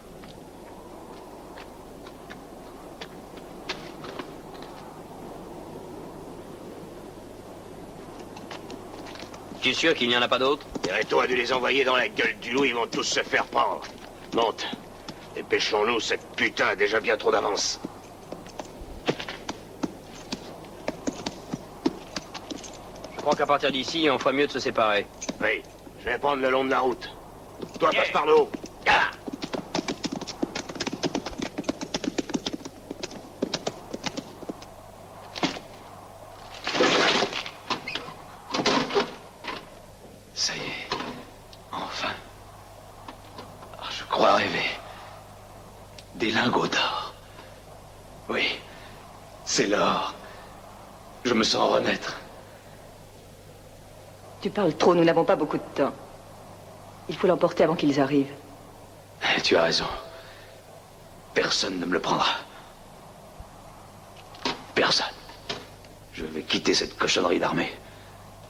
Tu es sûr qu'il n'y en a pas d'autres? Reto a dû les envoyer dans la gueule du loup, ils vont tous se faire prendre. Monte. Dépêchons-nous, cette putain a déjà bien trop d'avance. Je crois qu'à partir d'ici, on ferait mieux de se séparer. Oui, je vais prendre le long de la route. Toi, passe par le haut. Ah! Ça y est. Enfin. Je crois rêver. Des lingots d'or. Oui. C'est l'or. Je me sens renaître. Tu parles trop, nous n'avons pas beaucoup de temps. Il faut l'emporter avant qu'ils arrivent. Tu as raison. Personne ne me le prendra. Personne. Je vais quitter cette cochonnerie d'armée.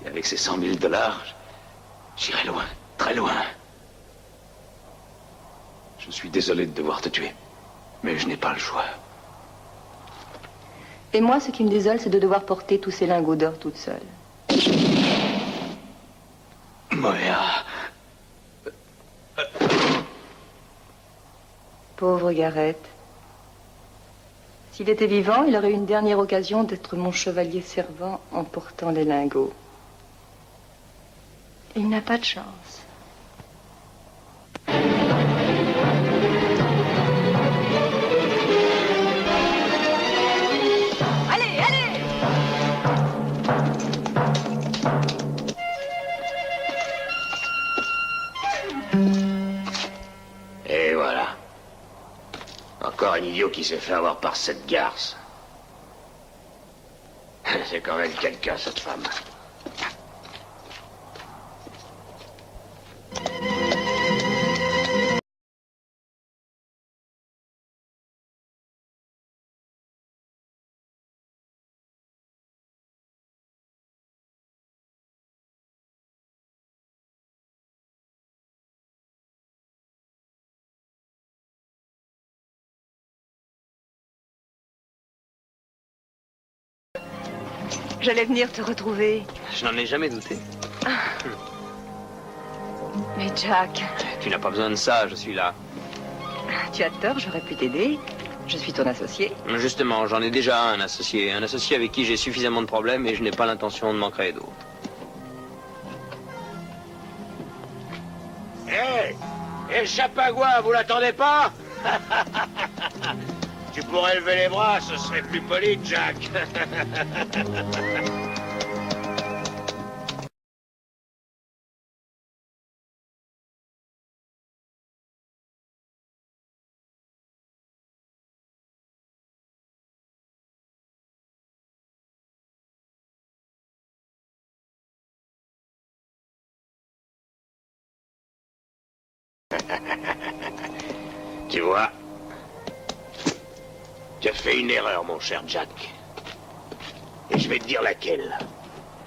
Et avec ces 100 000 $, j'irai loin, très loin. Je suis désolé de devoir te tuer, mais je n'ai pas le choix. Et moi, ce qui me désole, c'est de devoir porter tous ces lingots d'or toute seule. Moya. Pauvre Gareth. S'il était vivant, il aurait eu une dernière occasion d'être mon chevalier servant en portant les lingots. Il n'a pas de chance. Allez, allez! Et voilà. Encore un idiot qui s'est fait avoir par cette garce. C'est quand même quelqu'un, cette femme. J'allais venir te retrouver. Je n'en ai jamais douté. Mais Jack, Tu n'as pas besoin de ça, je suis là. tu as tort, j'aurais pu t'aider. Je suis ton associé. Justement, j'en ai déjà un associé. Un associé avec qui j'ai suffisamment de problèmes et je n'ai pas l'intention de m'en créer d'autres. Hé! Et le Chapagua, vous l'attendez pas? Tu pourrais lever les bras, ce serait plus poli, Jack. Tu vois, tu as fait une erreur, mon cher Jack. Et je vais te dire laquelle.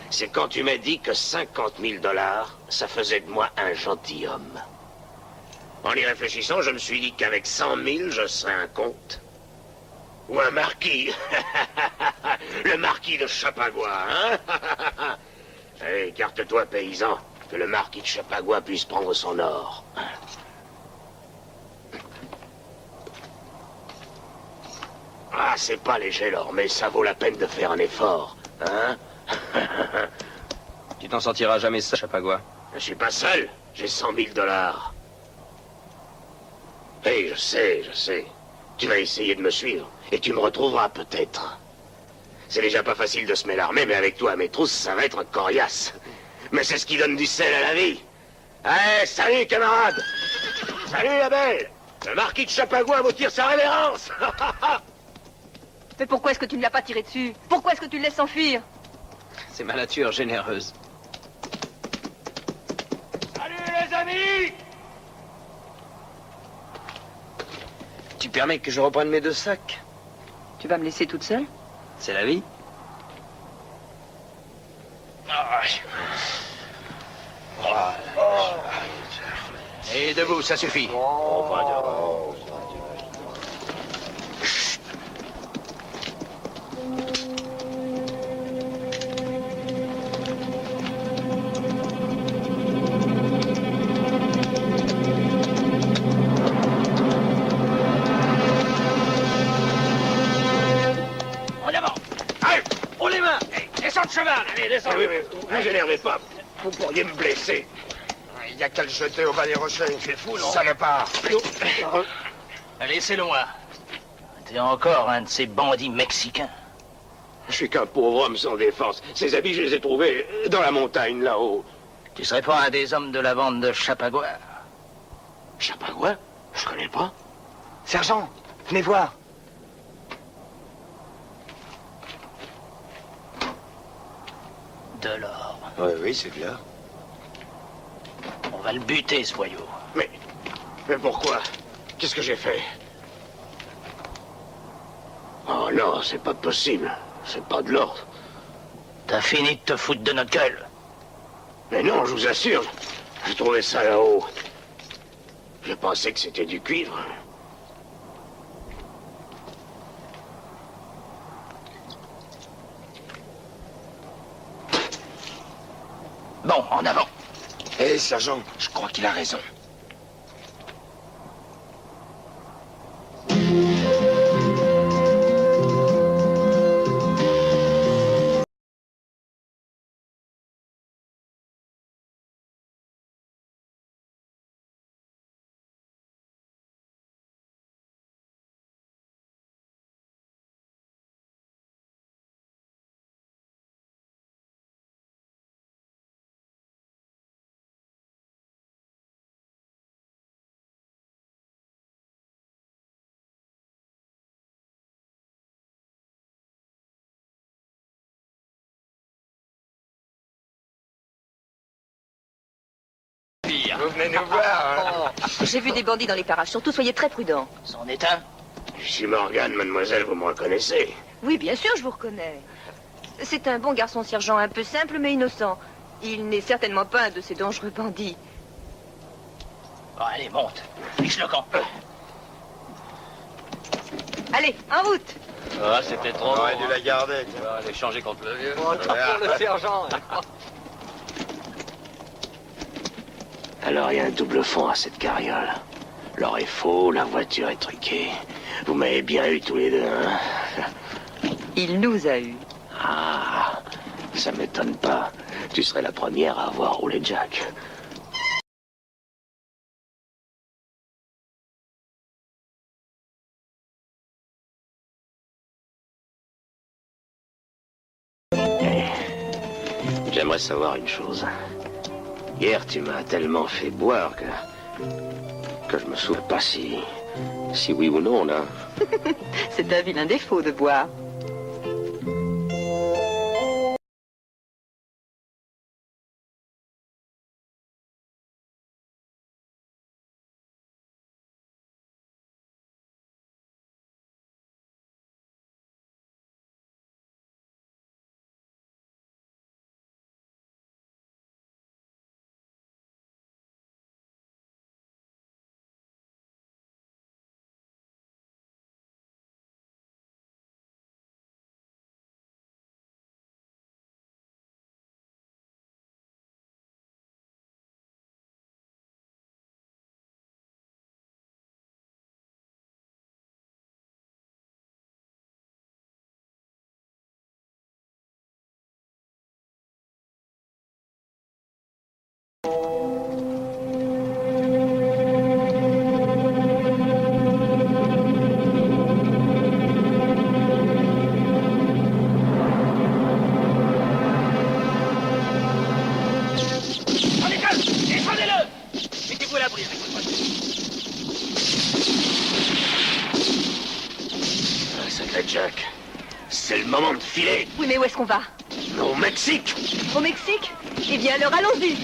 C'est quand tu m'as dit que 50 000 $, ça faisait de moi un gentilhomme. En y réfléchissant, je me suis dit qu'avec 100 000, je serais un comte. Ou un marquis. Le marquis de Chapagua, hein? Allez, écarte-toi, paysan, que le marquis de Chapagua puisse prendre son or. Ah, c'est pas léger l'or, mais ça vaut la peine de faire un effort, hein? Tu t'en sortiras jamais ça, Chapagua. Je suis pas seul, j'ai 100 000 $. Oui, je sais. Tu vas essayer de me suivre, et tu me retrouveras peut-être. C'est déjà pas facile de semer l'armée, mais avec toi à mes trousses, ça va être coriace. Mais c'est ce qui donne du sel à la vie. Allez, salut, camarade. Salut, la belle. Le marquis de Chapagua vous tire sa révérence. Mais pourquoi est-ce que tu ne l'as pas tiré dessus? Pourquoi est-ce que tu le laisses s'enfuir? C'est ma nature généreuse. Salut, les amis. Tu permets que je reprenne mes 2 sacs? Tu vas me laisser toute seule? C'est la vie. Et debout, ça suffit. En avant. Allez, on les mains. Descends de cheval. Allez, descends. Oui, mais vous énervez pas. Vous pourriez me blesser. Il n'y a qu'à le jeter au bas des rochers. Tu es fou, non? Salopard. Laissez-le-moi. T'es encore un de ces bandits mexicains. Je suis qu'un pauvre homme sans défense. Ces habits, je les ai trouvés dans la montagne, là-haut. Tu serais pas un des hommes de la bande de Chapagua? Chapagua? Je connais pas. Sergent, venez voir. De l'or. Oui, c'est bien. On va le buter, ce voyou. Mais pourquoi? Qu'est-ce que j'ai fait? Oh non, c'est pas possible. C'est pas de l'ordre. T'as fini de te foutre de notre gueule. Mais non, je vous assure. J'ai trouvé ça là-haut. Je pensais que c'était du cuivre. Bon, en avant. Hé, sergent, je crois qu'il a raison. Vous venez nous voir, hein? J'ai vu des bandits dans les parages. Surtout, soyez très prudents. C'en est un. Je suis Morgane, mademoiselle, vous me reconnaissez? Oui, bien sûr, je vous reconnais. C'est un bon garçon sergent, un peu simple mais innocent. Il n'est certainement pas un de ces dangereux bandits. Bon, allez, monte. Fiche le camp. Allez, en route. Ah, c'était trop. On aurait dû la garder. On va l'échanger contre le vieux. Pour le sergent. Alors il y a un double fond à cette carriole. L'or est faux, la voiture est truquée. Vous m'avez bien eu tous les deux, hein? Il nous a eus. Ah, ça m'étonne pas. Tu serais la première à avoir roulé Jack. J'aimerais savoir une chose. Hier, tu m'as tellement fait boire que je me souviens pas si oui ou non, là. C'est un vilain défaut de boire. C'est le moment de filer. Oui, mais où est-ce qu'on va? Au Mexique. Au Mexique? Eh bien alors allons-y.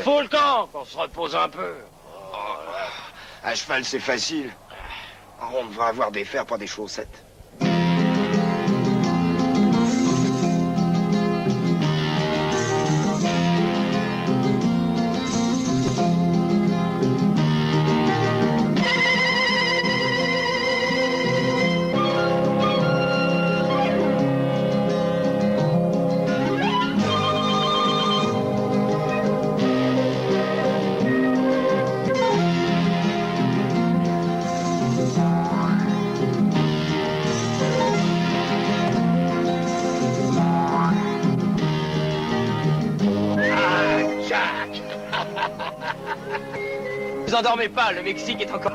Faut le camp, qu'on se repose un peu. À cheval, c'est facile. On va avoir des fers, pas des chaussettes. Vous endormez pas, le Mexique est encore...